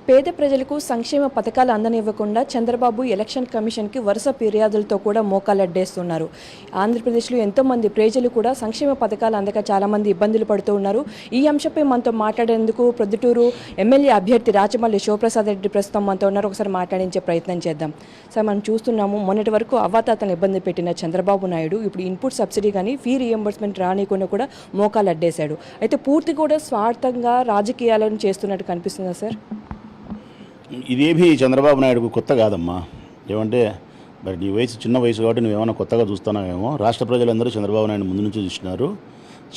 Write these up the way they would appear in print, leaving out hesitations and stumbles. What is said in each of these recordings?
పేద ప్రజలకు సంక్షేమ పథకాలు అందనివ్వకుండా చంద్రబాబు ఎలక్షన్ కమిషన్కి వరుస ఫిర్యాదులతో కూడా మోకాలడ్డేస్తున్నారు. ఆంధ్రప్రదేశ్లో ఎంతోమంది ప్రజలు కూడా సంక్షేమ పథకాలు అందక చాలామంది ఇబ్బందులు పడుతూ ఉన్నారు. ఈ అంశంపై మనతో మాట్లాడేందుకు ప్రొద్దుటూరు ఎమ్మెల్యే అభ్యర్థి రాచమల్లి శివప్రసాద్ రెడ్డి ప్రస్తుతం మనతో ఉన్నారు. ఒకసారి మాట్లాడించే ప్రయత్నం చేద్దాం. సార్, మనం చూస్తున్నాము, మొన్నటి వరకు అవ్వాతాతను ఇబ్బంది పెట్టిన చంద్రబాబు నాయుడు ఇప్పుడు ఇన్పుట్ సబ్సిడీ కానీ ఫీ రీఎంబర్స్మెంట్ రానికుండా కూడా మోకాలడ్డేశాడు. అయితే పూర్తి కూడా స్వార్థంగా రాజకీయాలను చేస్తున్నట్టు కనిపిస్తుందా సార్? ఇదేమీ చంద్రబాబు నాయుడుకు కొత్త కాదమ్మా. ఏమంటే మరి నీ వయసు చిన్న వయసు కాబట్టి నువ్వేమైనా కొత్తగా చూస్తున్నావేమో. రాష్ట్ర ప్రజలందరూ చంద్రబాబు నాయుడు ముందు నుంచి చూస్తున్నారు.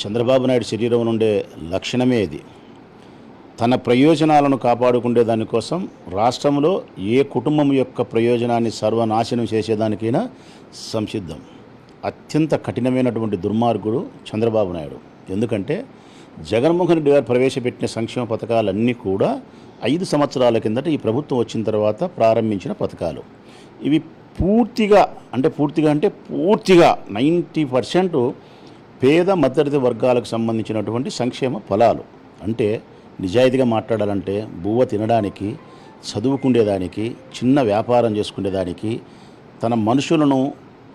చంద్రబాబు నాయుడు శరీరం ఉండే లక్షణమే ఇది. తన ప్రయోజనాలను కాపాడుకునే దానికోసం రాష్ట్రంలో ఏ కుటుంబం యొక్క ప్రయోజనాన్ని సర్వనాశనం చేసేదానికైనా సంసిద్ధం. అత్యంత కఠినమైనటువంటి దుర్మార్గుడు చంద్రబాబు నాయుడు. ఎందుకంటే జగన్మోహన్ రెడ్డి గారు ప్రవేశపెట్టిన సంక్షేమ పథకాలన్నీ కూడా 5 సంవత్సరాల కిందట ఈ ప్రభుత్వం వచ్చిన తర్వాత ప్రారంభించిన పథకాలు. ఇవి పూర్తిగా 90% పేద మధ్యతరగతి వర్గాలకు సంబంధించినటువంటి సంక్షేమ ఫలాలు. అంటే నిజాయితీగా మాట్లాడాలంటే బువ్వ తినడానికి, చదువుకునేదానికి, చిన్న వ్యాపారం చేసుకునేదానికి, తన మనుషులను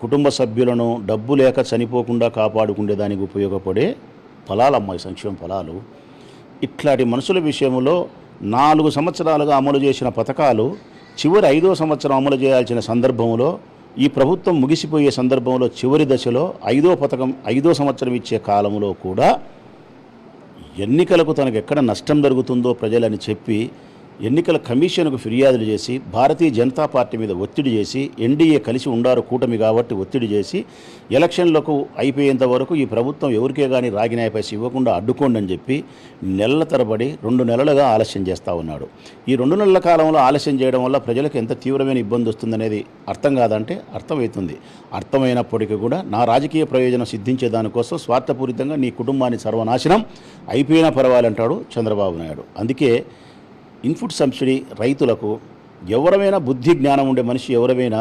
కుటుంబ సభ్యులను డబ్బు లేక చనిపోకుండా కాపాడుకునేదానికి ఉపయోగపడే ఫలాలమ్మ ఈ సంక్షేమ ఫలాలు. ఇట్లాంటి మనుషుల విషయంలో 4 సంవత్సరాలుగా అమలు చేసిన పథకాలు చివరి 5వ సంవత్సరం అమలు చేయాల్సిన సందర్భంలో, ఈ ప్రభుత్వం ముగిసిపోయే సందర్భంలో చివరి దశలో 5వ సంవత్సరం ఇచ్చే కాలంలో కూడా ఎన్నికలకు తనకు ఎక్కడ నష్టం జరుగుతుందో ప్రజలని చెప్పి ఎన్నికల కమిషన్కు ఫిర్యాదులు చేసి భారతీయ జనతా పార్టీ మీద ఒత్తిడి చేసి, ఎన్డీఏ కలిసి ఉండారు కూటమి కాబట్టి ఒత్తిడి చేసి ఎలక్షన్లకు అయిపోయేంత వరకు ఈ ప్రభుత్వం ఎవరికే కానీ రాగినాయ పైసలు ఇవ్వకుండా అడ్డుకోండి అని చెప్పి నెలల తరబడి 2 నెలలుగా ఆలస్యం చేస్తూ ఉన్నాడు. ఈ 2 నెలల కాలంలో ఆలస్యం చేయడం వల్ల ప్రజలకు ఎంత తీవ్రమైన ఇబ్బంది వస్తుందనేది అర్థం కాదంటే అర్థమవుతుంది. అర్థమైనప్పటికీ కూడా నా రాజకీయ ప్రయోజనం సిద్ధించే దానికోసం స్వార్థపూరితంగా నీ కుటుంబాన్ని సర్వనాశనం అయిపోయినా పర్వాలంటాడు చంద్రబాబు నాయుడు. అందుకే ఇన్పుట్ సబ్సిడీ రైతులకు ఎవరమైనా బుద్ధి జ్ఞానం ఉండే మనిషి ఎవరైనా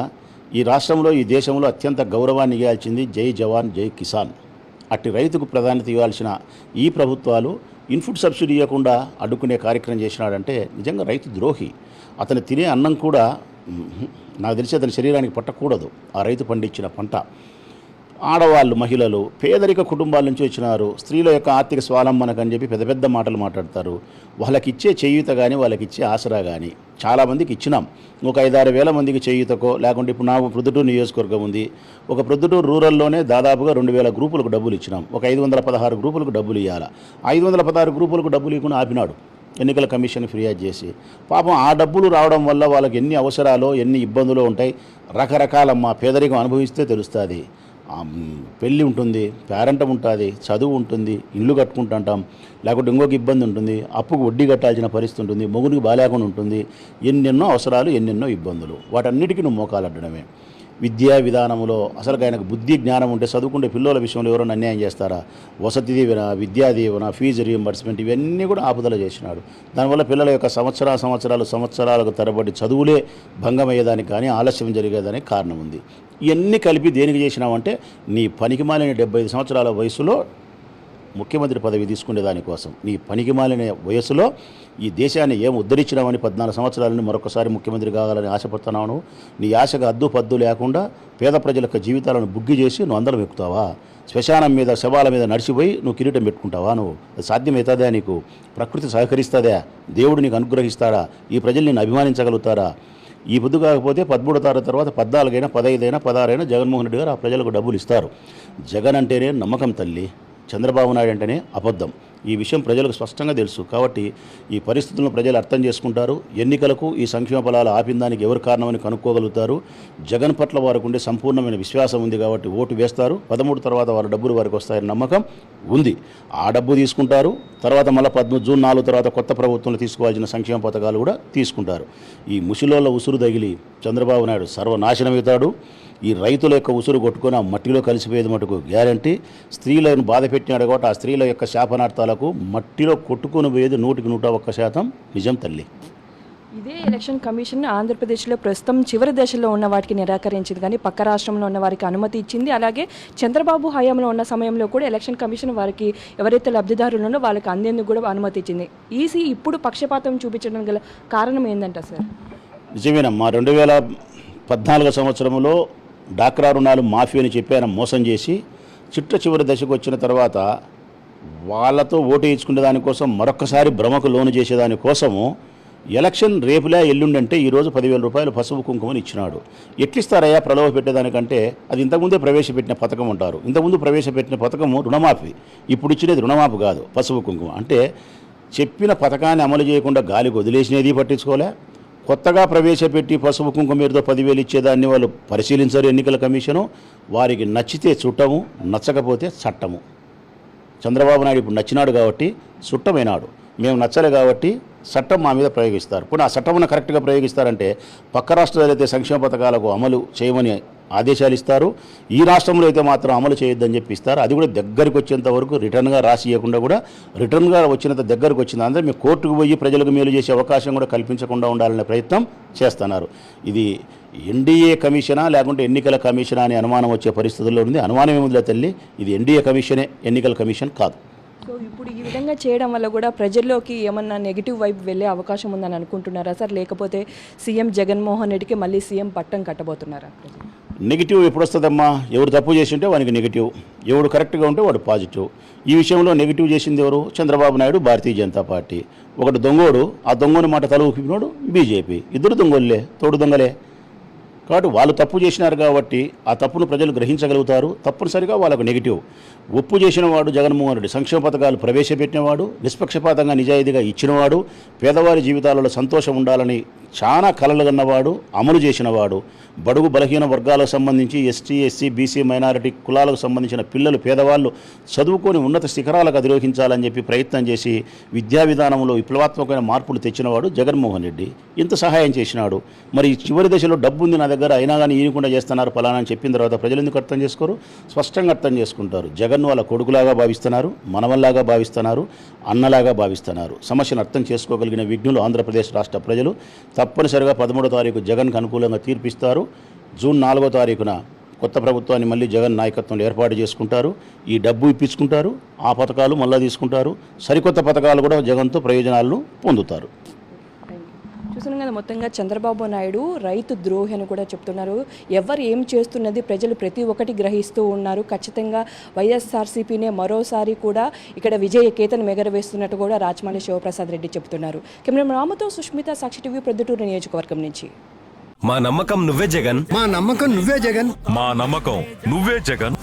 ఈ రాష్ట్రంలో ఈ దేశంలో అత్యంత గౌరవాన్ని ఇవ్వాల్సింది జై జవాన్ జై కిసాన్. అట్టి రైతుకు ప్రాధాన్యత ఇవ్వాల్సిన ఈ ప్రభుత్వాలు ఇన్పుట్ సబ్సిడీ ఇవ్వకుండా అడ్డుకునే కార్యక్రమం చేసినాడంటే నిజంగా రైతు ద్రోహి. అతను తినే అన్నం కూడా నాకు తెలిసి అతని శరీరానికి పట్టకూడదు. ఆ రైతు పండించిన పంట. ఆడవాళ్ళు, మహిళలు, పేదరిక కుటుంబాల నుంచి వచ్చినారు. స్త్రీల యొక్క ఆర్థిక స్వావలంబనకు అని చెప్పి పెద్ద పెద్ద మాటలు మాట్లాడతారు. వాళ్ళకి ఇచ్చే చేయూత కానీ, వాళ్ళకి ఇచ్చే ఆసరా కానీ చాలామందికి ఇచ్చినాం. ఒక 5-6 వేల మందికి చేయూతకో, లేకుంటే ఇప్పుడు నా ప్రొద్దుటూరు నియోజకవర్గం ఉంది. ఒక ప్రొద్దుటూరు రూరల్లోనే దాదాపుగా 2000 గ్రూపులకు డబ్బులు ఇచ్చినాం. ఒక 516 గ్రూపులకు డబ్బులు ఇవ్వాలి. 516 గ్రూపులకు డబ్బులు ఇవ్వకుండా ఆపినాడు ఎన్నికల కమిషన్ ఫిర్యాదు చేసి. పాపం ఆ డబ్బులు రావడం వల్ల వాళ్ళకి ఎన్ని అవసరాలు, ఎన్ని ఇబ్బందులు ఉంటాయి. రకరకాలమ్మ పేదరికం అనుభవిస్తే తెలుస్తుంది. పెళ్ళి ఉంటుంది, పేరెంటం ఉంటుంది, చదువు ఉంటుంది, ఇల్లు కట్టుకుంటుంటాం, లేకుంటే ఇంకొక ఇబ్బంది ఉంటుంది, అప్పుకు వడ్డీ కట్టాల్సిన పరిస్థితి ఉంటుంది, మొగుడికి బాలేకుండా ఉంటుంది. ఎన్నెన్నో అవసరాలు, ఎన్నెన్నో ఇబ్బందులు. వాటన్నిటికీ నువ్వు మోకాలడ్డడమే. విద్యా విధానంలో అసలు ఆయనకు బుద్ధి జ్ఞానం ఉంటే చదువుకుంటే పిల్లల విషయంలో ఎవరైనా అన్యాయం చేస్తారా? వసతి దీవెన, విద్యా దీవెన, ఫీజు రీఎంబర్స్మెంట్ ఇవన్నీ కూడా ఆపుదల చేసినాడు. దానివల్ల పిల్లల యొక్క సంవత్సరాలకు తరబడి చదువులే భంగమయ్యేదానికి కానీ ఆలస్యం జరిగేదానికి కారణం ఉంది. ఇవన్నీ కలిపి దేనికి చేసినావంటే నీ పనికిమాలిన 75 సంవత్సరాల వయసులో ముఖ్యమంత్రి పదవి తీసుకునే దానికోసం. నీ పనికిమాలిన వయసులో ఈ దేశాన్ని ఏం ఉద్ధరించినామని 14 సంవత్సరాలని మరొకసారి ముఖ్యమంత్రి కావాలని ఆశపడుతున్నావు. నీ ఆశకు అద్దు పద్దు లేకుండా పేద ప్రజల యొక్క జీవితాలను బుగ్గి చేసి నువ్వు అందరం ఎక్కుతావా? శ్మశానం మీద, శవాల మీద నడిచిపోయి నువ్వు కిరీటం పెట్టుకుంటావా? అది సాధ్యమవుతుందా? నీకు ప్రకృతి సహకరిస్తుందా? దేవుడు నీకు అనుగ్రహిస్తాడా? ఈ ప్రజలు నిన్ను అభిమానించగలుగుతారా? ఈ పొద్దు కాకపోతే 13వ తారీఖు తర్వాత 14 అయినా, 15 అయినా, 16 అయినా జగన్మోహన్ రెడ్డి గారు ఆ ప్రజలకు డబ్బులు ఇస్తారు. జగన్ అంటేనే నమ్మకం తల్లి, చంద్రబాబు నాయుడు అంటేనే అబద్ధం. ఈ విషయం ప్రజలకు స్పష్టంగా తెలుసు. కాబట్టి ఈ పరిస్థితులను ప్రజలు అర్థం చేసుకుంటారు. ఎన్నికలకు ఈ సంక్షేమ ఫలాలు ఆపిన దానికి ఎవరు కారణమని కనుక్కోగలుగుతారు. జగన్ పట్ల వారికి ఉండే సంపూర్ణమైన విశ్వాసం ఉంది కాబట్టి ఓటు వేస్తారు. 13 తర్వాత వారి డబ్బులు వారికి వస్తాయని నమ్మకం ఉంది. ఆ డబ్బు తీసుకుంటారు. తర్వాత మళ్ళీ జూన్ 4 తర్వాత కొత్త ప్రభుత్వంలో తీసుకోవాల్సిన సంక్షేమ పథకాలు కూడా తీసుకుంటారు. ఈ ముసిలోళ్ళ ఉసురు తగిలి చంద్రబాబు నాయుడు సర్వనాశనమవుతాడు. ఈ రైతుల యొక్క ఉసురు కొట్టుకొని ఆ మట్టిలో కలిసిపోయేది మటుకు గ్యారంటీ. స్త్రీలను బాధ పెట్టినాడు కాబట్టి ఆ స్త్రీల యొక్క శాపనార్థాలకు మట్టిలో కొట్టుకొని పోయేది 100% నిజం తల్లి. ఇదే ఎలక్షన్ కమిషన్ ఆంధ్రప్రదేశ్లో ప్రస్తుతం చివరి దశలో ఉన్న వాటికి నిరాకరించింది, కానీ పక్క రాష్ట్రంలో ఉన్న వారికి అనుమతి ఇచ్చింది. అలాగే చంద్రబాబు హయాంలో ఉన్న సమయంలో కూడా ఎలక్షన్ కమిషన్ వారికి ఎవరైతే లబ్ధిదారులు ఉన్నారో వాళ్ళకి అందేందుకు కూడా అనుమతి ఇచ్చింది. ఈసీ ఇప్పుడు పక్షపాతం చూపించడం గల కారణం ఏంటంట సార్? నిజమేనమ్మా, 2014 సంవత్సరంలో డాక్రా రుణాలు మాఫీ అని చెప్పి ఆయన మోసం చేసి చివరి దశకు వచ్చిన తర్వాత వాళ్ళతో ఓటు వేయించుకునే దానికోసం మరొక్కసారి భ్రమకు లోను చేసేదానికోసము ఎలక్షన్ రేపులే ఎల్లుండంటే ఈరోజు 10,000 రూపాయలు పసుపు కుంకుమని ఇచ్చినాడు. ఎట్లిస్తారయ్యా ప్రలోభ పెట్టేదానికంటే అది ఇంతకుముందే ప్రవేశపెట్టిన పథకం అంటారు. ఇంతకుముందు ప్రవేశపెట్టిన పథకము రుణమాఫీ, ఇప్పుడు ఇచ్చినది రుణమాఫీ కాదు పసుపు కుంకుమ. అంటే చెప్పిన పథకాన్ని అమలు చేయకుండా గాలికి వదిలేసినది పట్టించుకోలే, కొత్తగా ప్రవేశపెట్టి పసుపు కుంకుమ మీరుతో 10,000 ఇచ్చేదాన్ని వాళ్ళు పరిశీలించరు ఎన్నికల కమిషను. వారికి నచ్చితే చుట్టము, నచ్చకపోతే చట్టము. చంద్రబాబు నాయుడు ఇప్పుడు నచ్చినాడు కాబట్టి చుట్టమైనాడు, మేము నచ్చలే కాబట్టి చట్టం మా మీద ప్రయోగిస్తారు. ఇప్పుడు ఆ చట్టమును కరెక్ట్గా ప్రయోగిస్తారంటే పక్క రాష్ట్రాలు అయితే సంక్షేమ పథకాలకు అమలు చేయమని ఆదేశాలు ఇస్తారు, ఈ రాష్ట్రంలో అయితే మాత్రం అమలు చేయొద్దని చెప్పి ఇస్తారు. అది కూడా దగ్గరికి వచ్చేంత వరకు రిటర్న్గా రాసి ఇవ్వకుండా కూడా రిటర్న్గా వచ్చినంత దగ్గరకు వచ్చింది అందరూ మేము కోర్టుకు పోయి ప్రజలకు మేలు చేసే అవకాశం కూడా కల్పించకుండా ఉండాలనే ప్రయత్నం చేస్తున్నారు. ఇది ఎన్డీఏ కమిషనా లేకుంటే ఎన్నికల కమిషనా అనే అనుమానం వచ్చే పరిస్థితుల్లో ఉంది. అనుమానం ఏముందిలే తల్లి, ఇది ఎన్డీఏ కమిషనే, ఎన్నికల కమిషన్ కాదు. సో ఇప్పుడు ఈ విధంగా చేయడం వల్ల కూడా ప్రజల్లోకి ఏమన్నా నెగిటివ్ వైపు వెళ్ళే అవకాశం ఉందని అనుకుంటున్నారా సార్? లేకపోతే సీఎం జగన్మోహన్ రెడ్డికి మళ్ళీ సీఎం పట్టం కట్టబోతున్నారా? నెగిటివ్ ఎప్పుడు వస్తుందమ్మా? ఎవరు తప్పు చేసి ఉంటే వానికి నెగిటివ్, ఎవడు కరెక్ట్గా ఉంటే వాడు పాజిటివ్. ఈ విషయంలో నెగిటివ్ చేసింది ఎవరు? చంద్రబాబు నాయుడు, భారతీయ జనతా పార్టీ. ఒకటి దొంగోడు, ఆ దొంగని మాట తల ఊపినోడు బీజేపీ. ఇద్దరు దొంగోళ్ళే, తోడు దొంగలే. కాబట్టి వాళ్ళు తప్పు చేసినారు కాబట్టి ఆ తప్పును ప్రజలు గ్రహించగలుగుతారు, తప్పనిసరిగా వాళ్ళకు నెగిటివ్. ఒప్పు చేసిన వాడు జగన్మోహన్ రెడ్డి, సంక్షేమ పథకాలు ప్రవేశపెట్టినవాడు, నిష్పక్షపాతంగా నిజాయితీగా ఇచ్చినవాడు, పేదవారి జీవితాలలో సంతోషం ఉండాలని చాలా కలలు కన్నవాడు, అమలు చేసినవాడు, బడుగు బలహీన వర్గాలకు సంబంధించి ఎస్టీ, ఎస్సీ, బీసీ, మైనారిటీ కులాలకు సంబంధించిన పిల్లలు, పేదవాళ్ళు చదువుకొని ఉన్నత శిఖరాలకు అధిరోహించాలని చెప్పి ప్రయత్నం చేసి విద్యా విధానంలో విప్లవాత్మకమైన మార్పులు తెచ్చినవాడు జగన్మోహన్ రెడ్డి. ఇంత సహాయం చేసినాడు. మరి చివరి దశలో డబ్బు ఉంది నా దగ్గర అయినా కానీ ఈయనకుండా చేస్తున్నారు ఫలానా అని చెప్పిన తర్వాత ప్రజలు ఎందుకు అర్థం చేసుకోరు? స్పష్టంగా అర్థం చేసుకుంటారు. జగన్ వాళ్ళ కొడుకులాగా భావిస్తున్నారు, మనవల్లాగా భావిస్తున్నారు, అన్నలాగా భావిస్తున్నారు. సమస్యను అర్థం చేసుకోగలిగిన విఘ్నులు ఆంధ్రప్రదేశ్ రాష్ట్ర ప్రజలు. తప్పనిసరిగా 13వ తారీఖు జగన్కు అనుకూలంగా తీర్పిస్తారు. జూన్ 4వ తారీఖున కొత్త ప్రభుత్వాన్ని మళ్ళీ జగన్ నాయకత్వంలో ఏర్పాటు చేసుకుంటారు. ఈ డబ్బు ఇప్పించుకుంటారు, ఆ పథకాలు మళ్ళీ తీసుకుంటారు, సరికొత్త పథకాలు కూడా జగన్తో ప్రయోజనాలను పొందుతారు. చూస్తున్నాం కదా, మొత్తంగా చంద్రబాబు నాయుడు రైతు ద్రోహి అని కూడా చెప్తున్నారు. ఎవరు ఏం చేస్తున్నది ప్రజలు ప్రతి ఒక్కటి గ్రహిస్తూ ఉన్నారు. ఖచ్చితంగా వైఎస్ఆర్సీపీనే మరోసారి కూడా ఇక్కడ విజయ కేతను ఎగరవేస్తున్నట్టు కూడా రాచమల్లి శివప్రసాద్ రెడ్డి చెప్తున్నారు. కెమెరా రామతో సుష్మిత, సాక్షి టీవీ, ప్రొద్దుటూరు నియోజకవర్గం నుంచి. మా నమ్మకం నువ్వే జగన్, మా నమ్మకం నువ్వే జగన్, మా నమ్మకం నువ్వే జగన్.